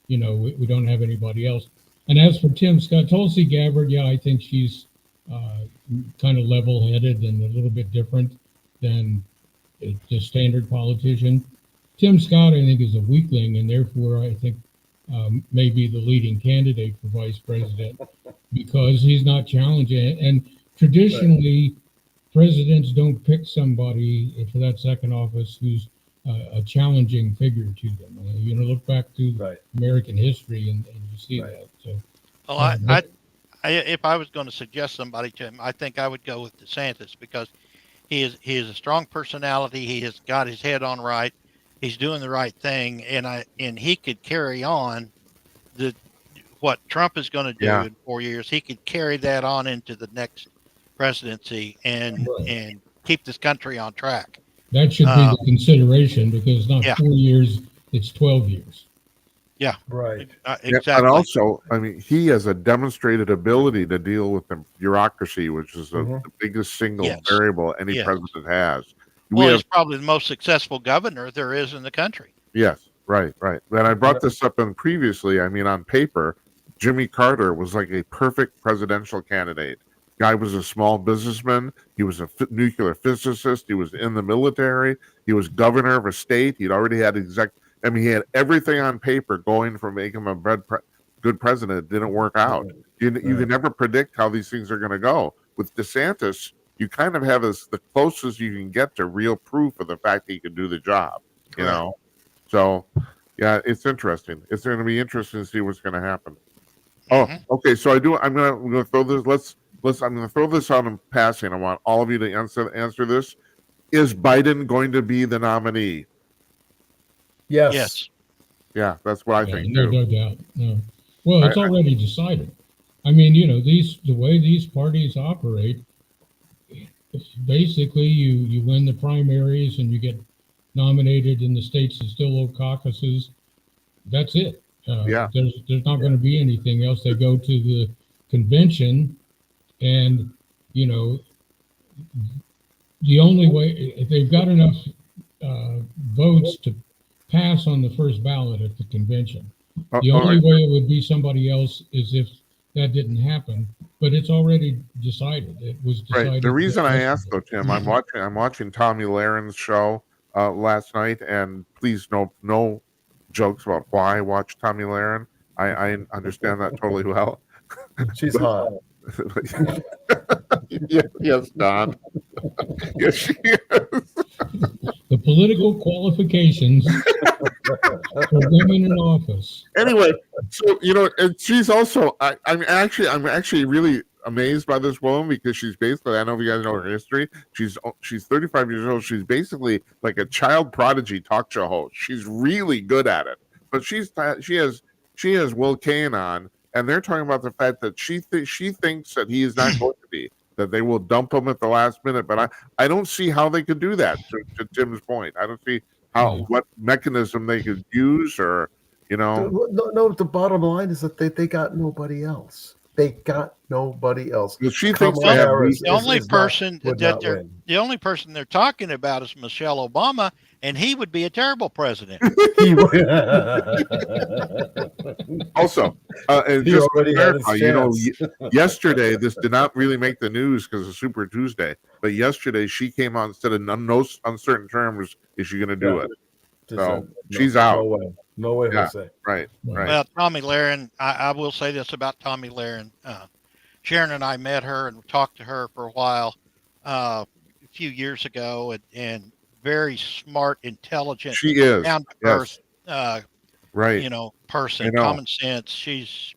we don't have anybody else. And as for Tim Scott, Tulsi Gabbard, I think she's kind of level-headed and a little bit different than the standard politician. Tim Scott, I think, is a weakling, and therefore I think may be the leading candidate for vice president because he's not challenging. And traditionally, presidents don't pick somebody for that second office who's a challenging figure to them. Look back to American history and you see that. So, if I was going to suggest somebody to him, I think I would go with DeSantis because he is a strong personality. He has got his head on right. He's doing the right thing, and he could carry on what Trump is going to do in 4 years. He could carry that on into the next presidency and keep this country on track. That should be the consideration because not 4 years, it's 12 years. Yeah, right. Exactly. And also, he has a demonstrated ability to deal with the bureaucracy, which is the biggest single variable any president has. He's probably the most successful governor there is in the country. Yes, right. And I brought this up previously. On paper, Jimmy Carter was like a perfect presidential candidate. Guy was a small businessman. He was a nuclear physicist. He was in the military. He was governor of a state. He'd already had he had everything on paper going for making him a good president. It didn't work out. You can never predict how these things are going to go. With DeSantis, you kind of have the closest you can get to real proof of the fact that he can do the job. So it's interesting. It's going to be interesting to see what's going to happen. Oh, okay. So I'm going to throw this. I'm going to throw this out in passing. I want all of you to answer this. Is Biden going to be the nominee? Yes. Yeah, that's what I think no, too. No doubt. No. Well, it's already decided. The way these parties operate, basically you win the primaries and you get nominated in the states that still hold caucuses. That's it. Yeah. There's not going to be anything else. They go to the convention, and you know, the only way, if they've got enough votes to pass on the first ballot at the convention. The all only right. way it would be somebody else is if that didn't happen, but it's already decided. It was decided. Right. The reason I yesterday. asked though, Tim, I'm watching Tommy Lahren show last night, and please no jokes about why I watch Tommy Lahren. I understand that totally well. She's hot. Yes, Don. Yes, she is. The political qualifications for women in office. Anyway, so and she's also. I'm actually really amazed by this woman because she's basically. I don't know if you guys know her history. She's 35 years old. She's basically like a child prodigy talk show host. She's really good at it. But she has Will Kane on, and they're talking about the fact that she thinks that he is not going to be, that they will dump him at the last minute. But I don't see how they could do that. To Tim's point, I don't see what mechanism they could use, or No, the bottom line is that they got nobody else. They got nobody else. Well, she thinks Kamala they have Harris The only is person would that not they're win. the only person they're talking about is Michelle Obama, and he would be a terrible president. He Also, and He just already to had his clarify, yesterday this did not really make the news because of Super Tuesday. But yesterday she came out and said in no uncertain terms is she going to do Yeah. it. Just, So, she's out. No way. No way, Yeah. Jose. Right. Well, Tommy Lahren, I will say this about Tommy Lahren. Sharon and I met her and talked to her for a while a few years ago, and very smart, intelligent, She is. down to Yes. earth, Right. person, I know. common sense. She's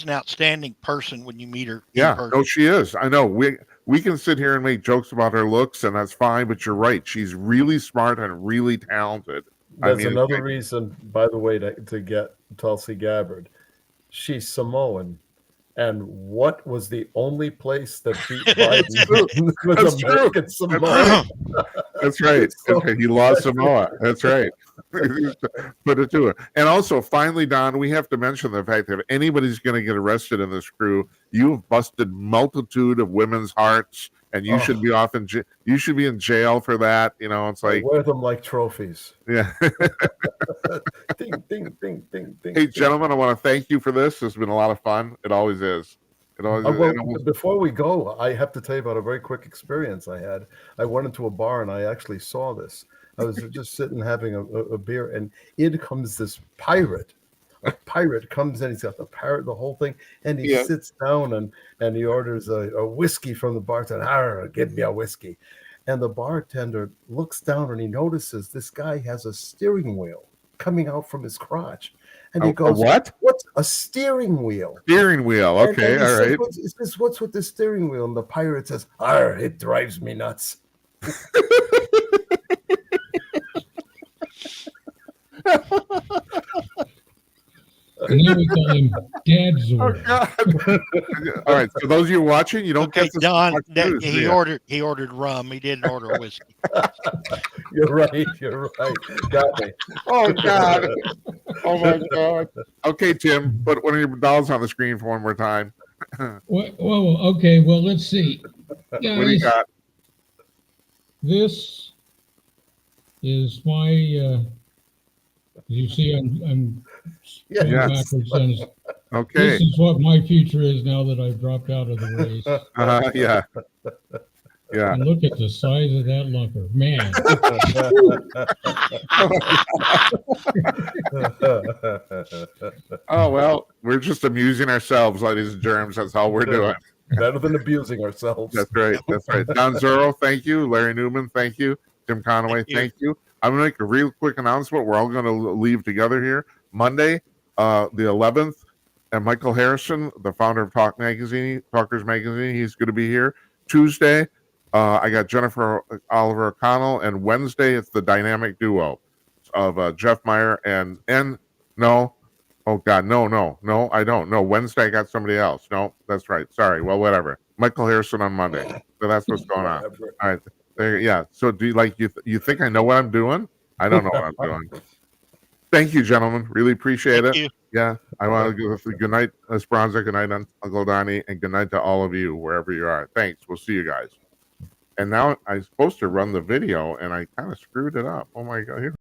an outstanding person when you meet her. in Yeah. person. No, she is. I know. We can sit here and make jokes about her looks, and that's fine. But you're right. She's really smart and really talented. That's mean, another reason, by the way, to get Tulsi Gabbard. She's Samoan. And what was the only place that beat Biden was That's true. American Samoa. That's right. So- Okay, he lost Samoa. That's right. Put it to it. And also, finally, Don, we have to mention the fact that if anybody's going to get arrested in this crew, you've busted multitude of women's hearts, and you should be you should be in jail for that. It's I like, wear them like trophies. yeah. Ding, ding, ding, ding, ding. Hey, gentlemen, I want to thank you for this. It's been a lot of fun. It always is. It always. Well, before we go, I have to tell you about a very quick experience I had. I went into a bar and I actually saw this. I was just sitting having a beer, and in comes this pirate. A pirate comes in, he's got the parrot, the whole thing, and he sits down and he orders a whiskey from the bartender. Give me a whiskey. And the bartender looks down and he notices this guy has a steering wheel coming out from his crotch. And he goes, what? What's a steering wheel? Steering wheel. Okay, And he all said, right. What's with the steering wheel? And the pirate says, it drives me nuts. And then we call him Dad Oh, Zord. God. All right. So those of you watching, you don't Okay, get this. Don, much news, do he you? ordered rum. He didn't order whiskey. You're right. You're right. Got me. Oh God! Oh my God! Okay, Tim, put one of your dolls on the screen for one more time. Well, okay. Well, let's see. What do you Guys, got? this is my. You see, I'm going Yes. backwards. And Okay. this is what my future is now that I've dropped out of the race. Yeah. Yeah. And look at the size of that lumper, man. Oh well, we're just amusing ourselves, ladies and germs. That's all we're doing. Better than abusing ourselves. That's right. That's right. Don Zero, thank you. Larry Newman, thank you. Tim Conaway, thank you. I'm going to make a real quick announcement. We're all going to leave together here. Monday, the 11th, and Michael Harrison, the founder of Talkers Magazine, he's going to be here. Tuesday, I got Jennifer Oliver O'Connell, and Wednesday, it's the dynamic duo of Jeff Meyer and no. Oh, God, no, I don't. No, Wednesday, I got somebody else. No, that's right. Sorry. Well, whatever. Michael Harrison on Monday. So that's what's going on. All right. There, yeah. So do you you think I know what I'm doing? I don't know what I'm doing. Thank you, gentlemen. Really appreciate Thank it. you. Yeah, I want to give a good night, Esperanza. Good night, Uncle Donnie, and good night to all of you wherever you are. Thanks. We'll see you guys. And now I'm supposed to run the video, and I kind of screwed it up. Oh my God! Here,